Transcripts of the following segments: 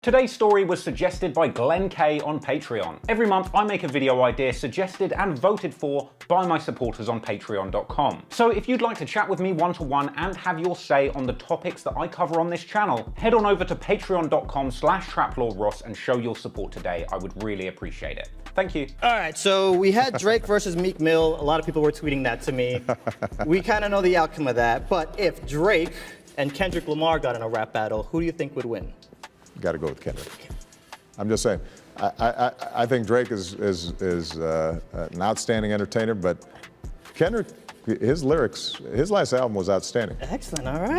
Today's story was suggested by Glenn K on Patreon. Every month I make a video idea suggested and voted for by my supporters on patreon.com. So if you'd like to chat with me one-to-one and have your say on the topics that I cover on this channel, head on over to patreon.com/traplordross and show your support today. I would really appreciate it. Thank you. All right, so we had Drake versus Meek Mill. A lot of people were tweeting that to me. We kind of know the outcome of that, but if Drake and Kendrick Lamar got in a rap battle, who do you think would win? Got to go with Kendrick. I'm just saying. I think Drake is an outstanding entertainer, but Kendrick, his lyrics, his last album was outstanding. Excellent, all right.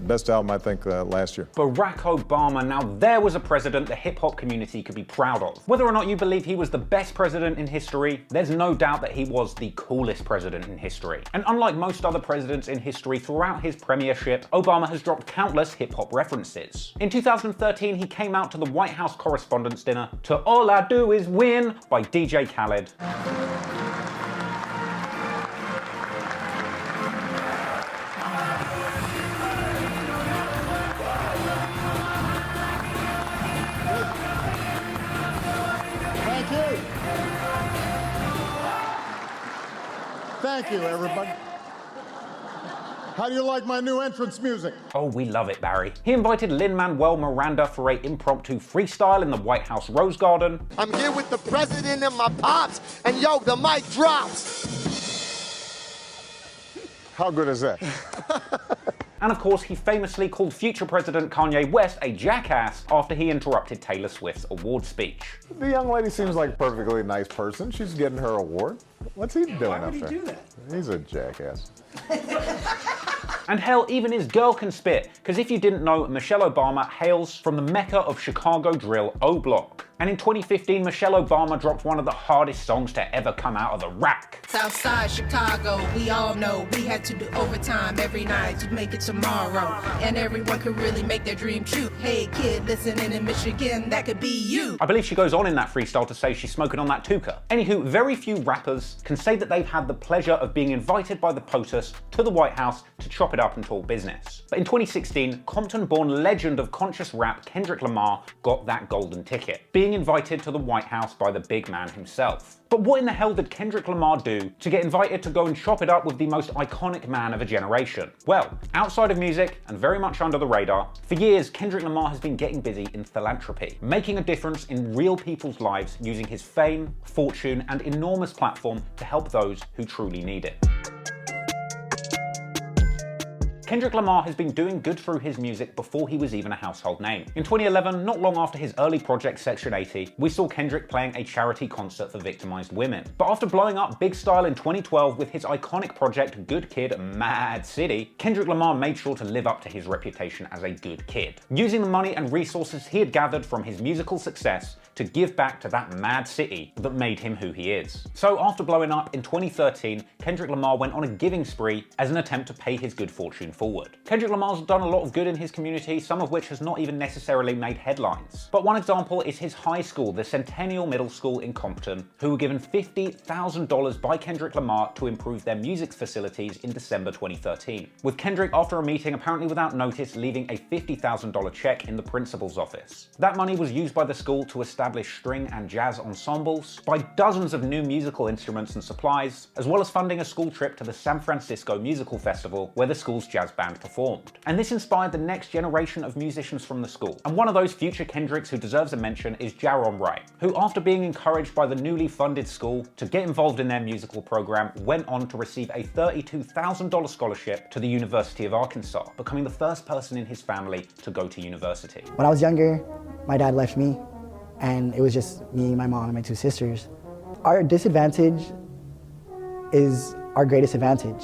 Best album, I think, last year. Barack Obama. Now there was a president the hip-hop community could be proud of. Whether or not you believe he was the best president in history, there's no doubt that he was the coolest president in history. And unlike most other presidents in history, throughout his premiership, Obama has dropped countless hip-hop references. In 2013, he came out to the White House Correspondents' Dinner to All I Do Is Win by DJ Khaled. Thank you, everybody. How do you like my new entrance music? Oh, we love it, Barry. He invited Lin-Manuel Miranda for an impromptu freestyle in the White House Rose Garden. I'm here with the president and my pops, and yo, the mic drops. How good is that? And of course, he famously called future President Kanye West a jackass after he interrupted Taylor Swift's award speech. The young lady seems like a perfectly nice person. She's getting her award. What's he doing up there? Why would he do that? He's a jackass. And hell, even his girl can spit, because if you didn't know, Michelle Obama hails from the mecca of Chicago drill, O Block. And in 2015, Michelle Obama dropped one of the hardest songs to ever come out of the rack. Southside Chicago, we all know we had to do overtime every night to make it tomorrow. And everyone could really make their dream true. Hey kid, listening in Michigan, that could be you. I believe she goes on in that freestyle to say she's smoking on that tookah. Anywho, very few rappers can say that they've had the pleasure of being invited by the POTUS to the White House to chop it up and talk business. But in 2016, Compton-born legend of conscious rap Kendrick Lamar got that golden ticket, being invited to the White House by the big man himself. But what in the hell did Kendrick Lamar do to get invited to go and chop it up with the most iconic man of a generation? Well, outside of music and very much under the radar, for years Kendrick Lamar has been getting busy in philanthropy, making a difference in real people's lives using his fame, fortune, and enormous platform to help those who truly need it. Kendrick Lamar has been doing good through his music before he was even a household name. In 2011, not long after his early project Section 80, we saw Kendrick playing a charity concert for victimized women. But after blowing up big style in 2012 with his iconic project Good Kid, Mad City, Kendrick Lamar made sure to live up to his reputation as a good kid, using the money and resources he had gathered from his musical success to give back to that mad city that made him who he is. So after blowing up in 2013, Kendrick Lamar went on a giving spree as an attempt to pay his good fortune forward. Kendrick Lamar's done a lot of good in his community, some of which has not even necessarily made headlines. But one example is his high school, the Centennial Middle School in Compton, who were given $50,000 by Kendrick Lamar to improve their music facilities in December 2013. With Kendrick, after a meeting, apparently without notice, leaving a $50,000 check in the principal's office. That money was used by the school to establish string and jazz ensembles, buy dozens of new musical instruments and supplies, as well as funding a school trip to the San Francisco Musical Festival where the school's jazz band performed. And this inspired the next generation of musicians from the school. And one of those future Kendricks who deserves a mention is Jaron Wright, who after being encouraged by the newly funded school to get involved in their musical program, went on to receive a $32,000 scholarship to the University of Arkansas, becoming the first person in his family to go to university. When I was younger, my dad left me, and it was just me, my mom, and my two sisters. Our disadvantage is our greatest advantage.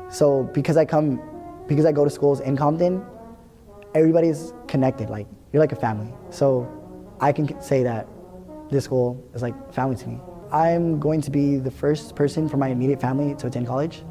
So because I go to schools in Compton, everybody's connected, like you're like a family. So I can say that this school is like family to me. I'm going to be the first person from my immediate family to attend college.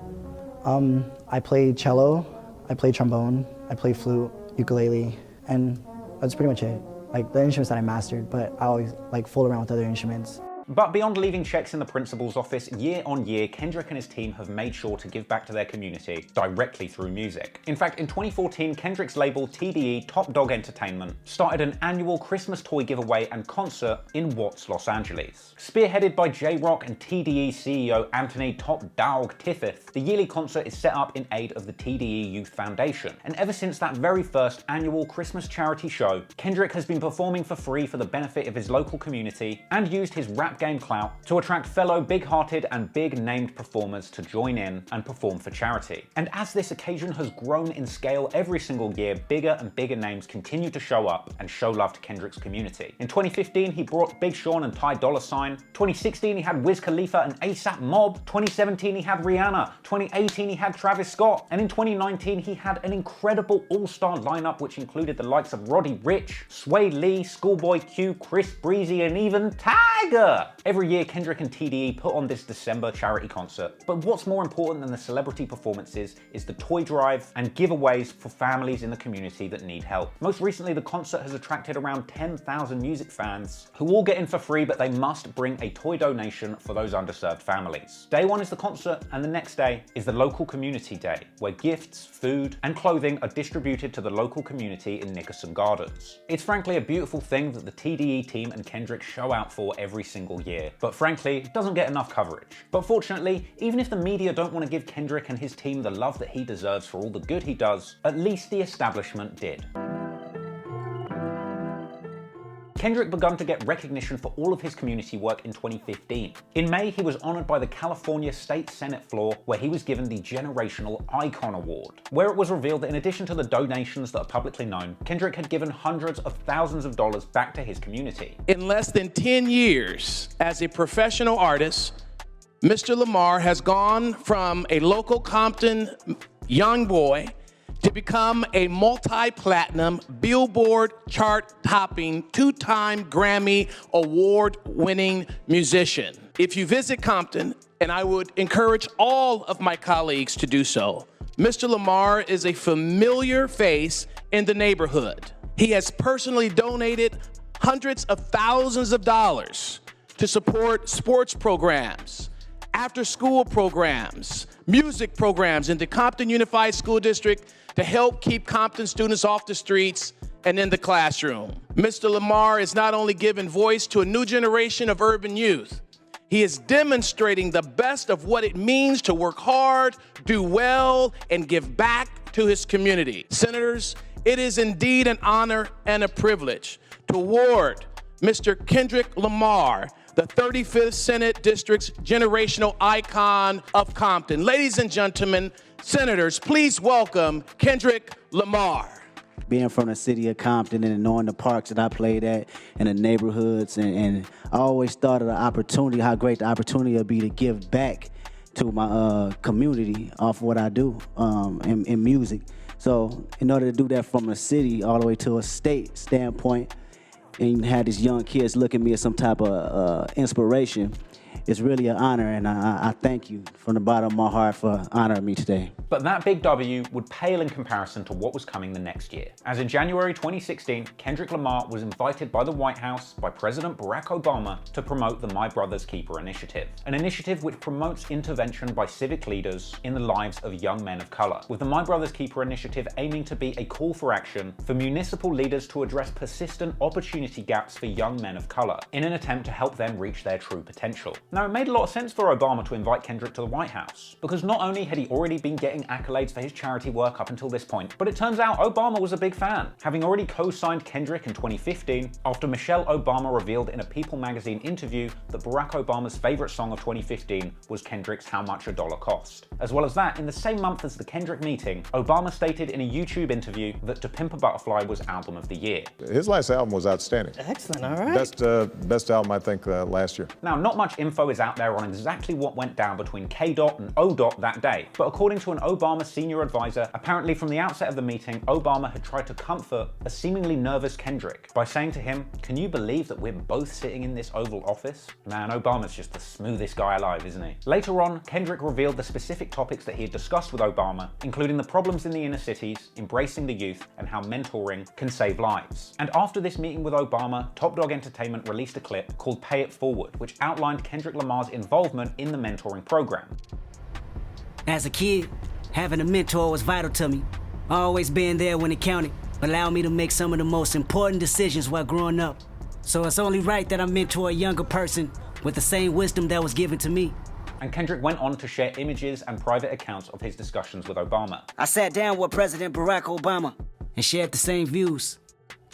I play cello, I play trombone, I play flute, ukulele, and that's pretty much it. Like the instruments that I mastered, but I always like fool around with other instruments. But beyond leaving checks in the principal's office, year on year, Kendrick and his team have made sure to give back to their community directly through music. In fact, in 2014, Kendrick's label TDE, Top Dog Entertainment, started an annual Christmas toy giveaway and concert in Watts, Los Angeles. Spearheaded by J-Rock and TDE CEO Anthony Top Dog Tiffith, the yearly concert is set up in aid of the TDE Youth Foundation. And ever since that very first annual Christmas charity show, Kendrick has been performing for free for the benefit of his local community and used his rap game clout to attract fellow big-hearted and big-named performers to join in and perform for charity. And as this occasion has grown in scale every single year, bigger and bigger names continue to show up and show love to Kendrick's community. In 2015, he brought Big Sean and Ty Dolla $ign. 2016, he had Wiz Khalifa and ASAP Mob. 2017, he had Rihanna. 2018, he had Travis Scott. And in 2019, he had an incredible all-star lineup which included the likes of Roddy Ricch, Sway Lee, Schoolboy Q, Chris Breezy, and even Tiger. Every year, Kendrick and TDE put on this December charity concert. But what's more important than the celebrity performances is the toy drive and giveaways for families in the community that need help. Most recently, the concert has attracted around 10,000 music fans who all get in for free, but they must bring a toy donation for those underserved families. Day one is the concert, and the next day is the local community day, where gifts, food, and clothing are distributed to the local community in Nickerson Gardens. It's frankly a beautiful thing that the TDE team and Kendrick show out for every single year, but frankly, it doesn't get enough coverage. But fortunately, even if the media don't want to give Kendrick and his team the love that he deserves for all the good he does, at least the establishment did. Kendrick began to get recognition for all of his community work in 2015. In May, he was honored by the California State Senate floor, where he was given the Generational Icon Award, where it was revealed that in addition to the donations that are publicly known, Kendrick had given hundreds of thousands of dollars back to his community. In less than 10 years as a professional artist, Mr. Lamar has gone from a local Compton young boy to become a multi-platinum, Billboard chart-topping, two-time Grammy award-winning musician. If you visit Compton, and I would encourage all of my colleagues to do so, Mr. Lamar is a familiar face in the neighborhood. He has personally donated hundreds of thousands of dollars to support sports programs, after-school programs, music programs in the Compton Unified School District to help keep Compton students off the streets and in the classroom. Mr. Lamar is not only giving voice to a new generation of urban youth, he is demonstrating the best of what it means to work hard, do well, and give back to his community. Senators, it is indeed an honor and a privilege to award Mr. Kendrick Lamar the 35th Senate District's Generational Icon of Compton. Ladies and gentlemen, senators, please welcome Kendrick Lamar. Being from the city of Compton and knowing the parks that I played at and the neighborhoods, and I always thought of the opportunity, how great the opportunity would be to give back to my community off what I do in music. So in order to do that from a city all the way to a state standpoint, and had these young kids look at me as some type of inspiration, it's really an honor, and I thank you from the bottom of my heart for honoring me today. But that big W would pale in comparison to what was coming the next year, as in January 2016, Kendrick Lamar was invited by the White House by President Barack Obama to promote the My Brother's Keeper initiative, an initiative which promotes intervention by civic leaders in the lives of young men of color, with the My Brother's Keeper initiative aiming to be a call for action for municipal leaders to address persistent opportunity gaps for young men of color in an attempt to help them reach their true potential. Now, it made a lot of sense for Obama to invite Kendrick to the White House, because not only had he already been getting accolades for his charity work up until this point, but it turns out Obama was a big fan, having already co-signed Kendrick in 2015 after Michelle Obama revealed in a People magazine interview that Barack Obama's favorite song of 2015 was Kendrick's How Much a Dollar Cost. As well as that, in the same month as the Kendrick meeting, Obama stated in a YouTube interview that To Pimp a Butterfly was Album of the Year. His last album was outstanding. Excellent, all right. Best album, I think, last year. Now, not much info info is out there on exactly what went down between K-Dot and O-Dot that day, but according to an Obama senior advisor, apparently from the outset of the meeting, Obama had tried to comfort a seemingly nervous Kendrick by saying to him, "Can you believe that we're both sitting in this Oval Office?" Man, Obama's just the smoothest guy alive, isn't he? Later on, Kendrick revealed the specific topics that he had discussed with Obama, including the problems in the inner cities, embracing the youth, and how mentoring can save lives. And after this meeting with Obama, Top Dog Entertainment released a clip called Pay It Forward, which outlined Kendrick Lamar's involvement in the mentoring program. As a kid, having a mentor was vital to me. Always being there when it counted, allowed me to make some of the most important decisions while growing up. So it's only right that I mentor a younger person with the same wisdom that was given to me. And Kendrick went on to share images and private accounts of his discussions with Obama. I sat down with President Barack Obama and shared the same views.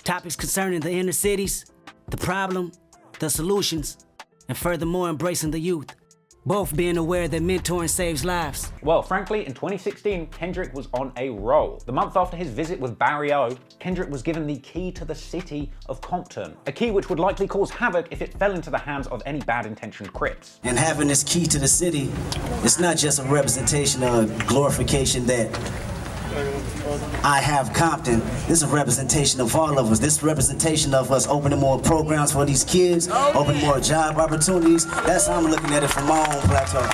Topics concerning the inner cities, the problem, the solutions, and furthermore embracing the youth. Both being aware that mentoring saves lives. Well, frankly, in 2016, Kendrick was on a roll. The month after his visit with Barry O, Kendrick was given the key to the city of Compton, a key which would likely cause havoc if it fell into the hands of any bad-intentioned Crips. And having this key to the city, it's not just a representation or glorification that I have Compton. This is a representation of all of us. This is a representation of us opening more programs for these kids, opening more job opportunities. That's how I'm looking at it from my own plateau.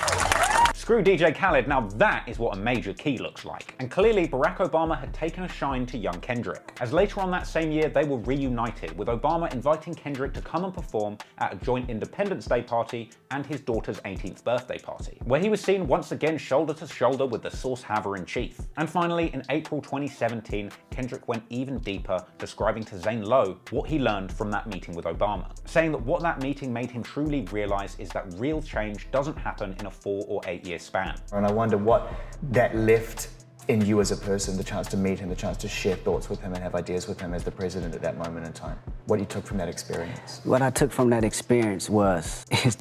Screw DJ Khaled, now that is what a major key looks like. And clearly, Barack Obama had taken a shine to young Kendrick, as later on that same year, they were reunited, with Obama inviting Kendrick to come and perform at a joint Independence Day party and his daughter's 18th birthday party, where he was seen once again shoulder to shoulder with the source haver in chief. And finally, in April 2017, Kendrick went even deeper, describing to Zane Lowe what he learned from that meeting with Obama, saying that what that meeting made him truly realize is that real change doesn't happen in a 4 or 8 year span. And I wonder what that left in you as a person, the chance to meet him, the chance to share thoughts with him and have ideas with him as the president at that moment in time. What you took from that experience? What I took from that experience was it's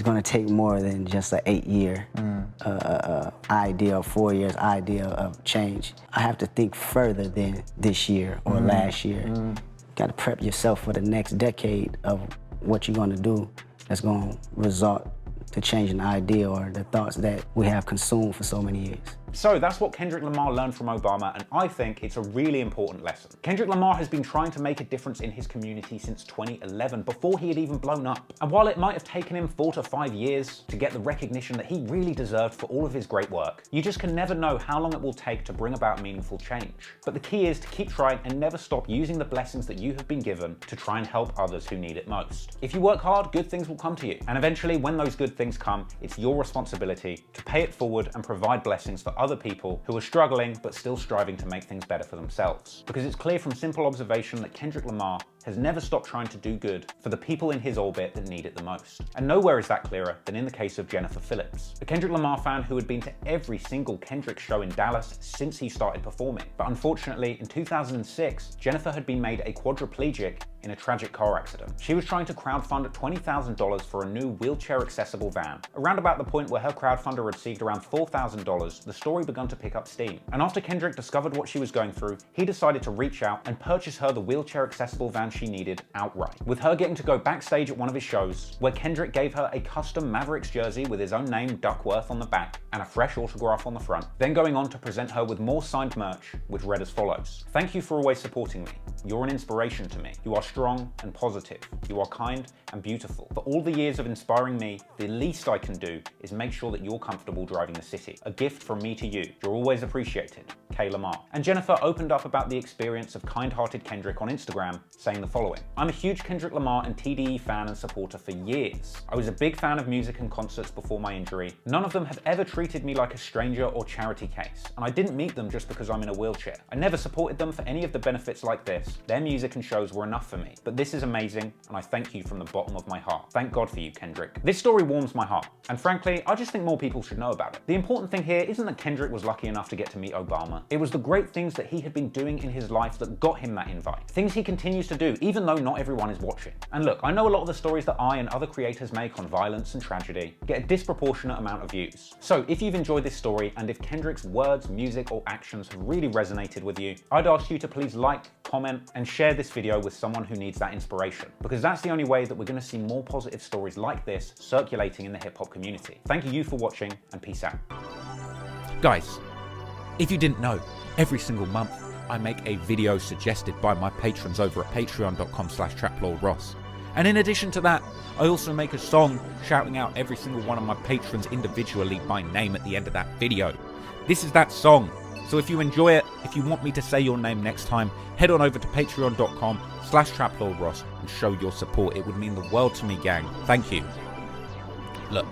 going to take more than just an 8-year idea or 4 years idea of change. I have to think further than this year or last year. Got to prep yourself for the next decade of what you're going to do that's going to result to changing the idea or the thoughts that we have consumed for so many years. So that's what Kendrick Lamar learned from Obama, and I think it's a really important lesson. Kendrick Lamar has been trying to make a difference in his community since 2011, before he had even blown up. And while it might have taken him 4 to 5 years to get the recognition that he really deserved for all of his great work, you just can never know how long it will take to bring about meaningful change. But the key is to keep trying and never stop using the blessings that you have been given to try and help others who need it most. If you work hard, good things will come to you. And eventually, when those good things come, it's your responsibility to pay it forward and provide blessings for other people who are struggling but still striving to make things better for themselves. Because it's clear from simple observation that Kendrick Lamar has never stopped trying to do good for the people in his orbit that need it the most. And nowhere is that clearer than in the case of Jennifer Phillips, a Kendrick Lamar fan who had been to every single Kendrick show in Dallas since he started performing. But unfortunately, in 2006, Jennifer had been made a quadriplegic in a tragic car accident. She was trying to crowdfund $20,000 for a new wheelchair-accessible van. Around about the point where her crowdfunder received around $4,000, the story began to pick up steam. And after Kendrick discovered what she was going through, he decided to reach out and purchase her the wheelchair-accessible van she needed outright, with her getting to go backstage at one of his shows, where Kendrick gave her a custom Mavericks jersey with his own name, Duckworth, on the back and a fresh autograph on the front, then going on to present her with more signed merch, which read as follows: "Thank you for always supporting me. You're an inspiration to me. You are strong and positive. You are kind and beautiful. For all the years of inspiring me, the least I can do is make sure that you're comfortable driving the city. A gift from me to you. You're always appreciated. K. Lamar." And Jennifer opened up about the experience of kind-hearted Kendrick on Instagram, saying the following: "I'm a huge Kendrick Lamar and TDE fan and supporter for years. I was a big fan of music and concerts before my injury. None of them have ever treated me like a stranger or charity case, and I didn't meet them just because I'm in a wheelchair. I never supported them for any of the benefits like this. Their music and shows were enough for me. But this is amazing, and I thank you from the bottom of my heart. Thank God for you, Kendrick." This story warms my heart, and frankly, I just think more people should know about it. The important thing here isn't that Kendrick was lucky enough to get to meet Obama. It was the great things that he had been doing in his life that got him that invite. Things he continues to do, even though not everyone is watching. And look, I know a lot of the stories that I and other creators make on violence and tragedy get a disproportionate amount of views. So if you've enjoyed this story, and if Kendrick's words, music, or actions have really resonated with you, I'd ask you to please like, comment, and share this video with someone who needs that inspiration. Because that's the only way that we're going to see more positive stories like this circulating in the hip-hop community. Thank you for watching, and peace out. Guys, if you didn't know, every single month I make a video suggested by my patrons over at patreon.com/traplordross. And in addition to that, I also make a song shouting out every single one of my patrons individually by name at the end of that video. This is that song. So if you enjoy it, if you want me to say your name next time, head on over to patreon.com/traplordross and show your support. It would mean the world to me, gang. Thank you. Look,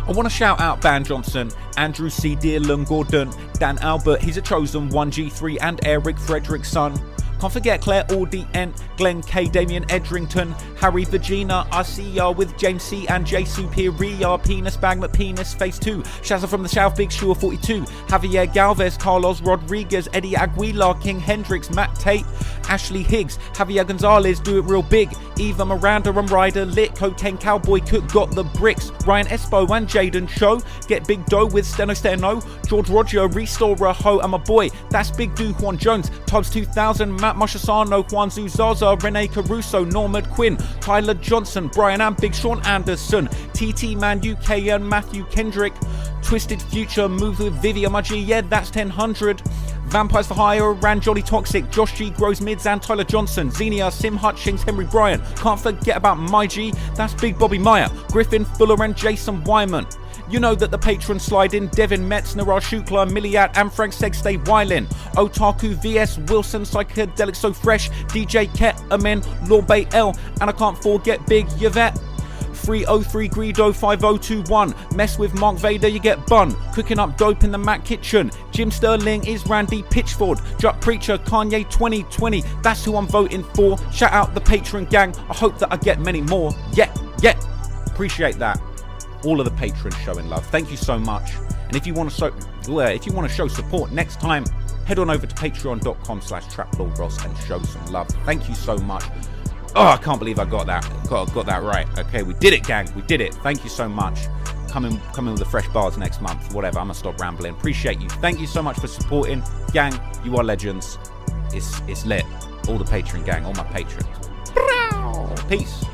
I want to shout out Van Johnson, Andrew C. Dearlund Gordon, Dan Albert, he's a chosen one, G3, and Eric Frederickson. Can't forget Claire Audie, Ent, Glenn K, Damien Edrington, Harry Virginia, RCR with James C and J Superior, Penis Bag McPenis, Phase 2, Shazza from the South, Big Sure 42, Javier Galvez, Carlos Rodriguez, Eddie Aguilar, King Hendricks, Matt Tate, Ashley Higgs, Javier Gonzalez, Do It Real Big, Eva Miranda and Ryder Lit, Cocaine Cowboy Cook got the bricks, Ryan Espo and Jaden Show, Get Big Dough with Steno, George Roger, Restorer Ho, and my boy, that's Big Do Juan Jones, Tubbs 2000, Matt Marchesano, Juan Zuzaza, Rene Caruso, Normand Quinn, Tyler Johnson, Brian and Big Sean Anderson, TT Man UK and Matthew Kendrick, Twisted Future, Move with Vivian Maggi, yeah, that's 1000. Vampires for Hire, Ran Jolly Toxic, Josh G, Grows Mids and Tyler Johnson, Xenia, Sim Hutchings, Henry Bryant, can't forget about My G, that's Big Bobby Meyer, Griffin Fuller and Jason Wyman. You know that the patrons slide in, Devin Metz, Niraj Shukla, Miliat and Frank Seg stay Wylan, Otaku, VS, Wilson, Psychedelic So Fresh, DJ Ket, Amen, Lord Bay L, and I can't forget Big Yvette. 303 Greedo 5021. Mess with Mark Vader, you get bun. Cooking up dope in the Mac kitchen. Jim Sterling is Randy Pitchford. Jutt Preacher, Kanye 2020. That's who I'm voting for. Shout out the Patreon gang. I hope that I get many more. Yeah. Appreciate that. All of the patrons showing love. Thank you so much. And if you want to show support next time, head on over to patreon.com/traplordross and show some love. Thank you so much. Oh, I can't believe I got that right. Okay, we did it, gang. We did it. Thank you so much. Coming with the fresh bars next month. Whatever, I'm gonna stop rambling. Appreciate you. Thank you so much for supporting. Gang, you are legends. It's lit. All the Patreon gang, all my patrons. Peace.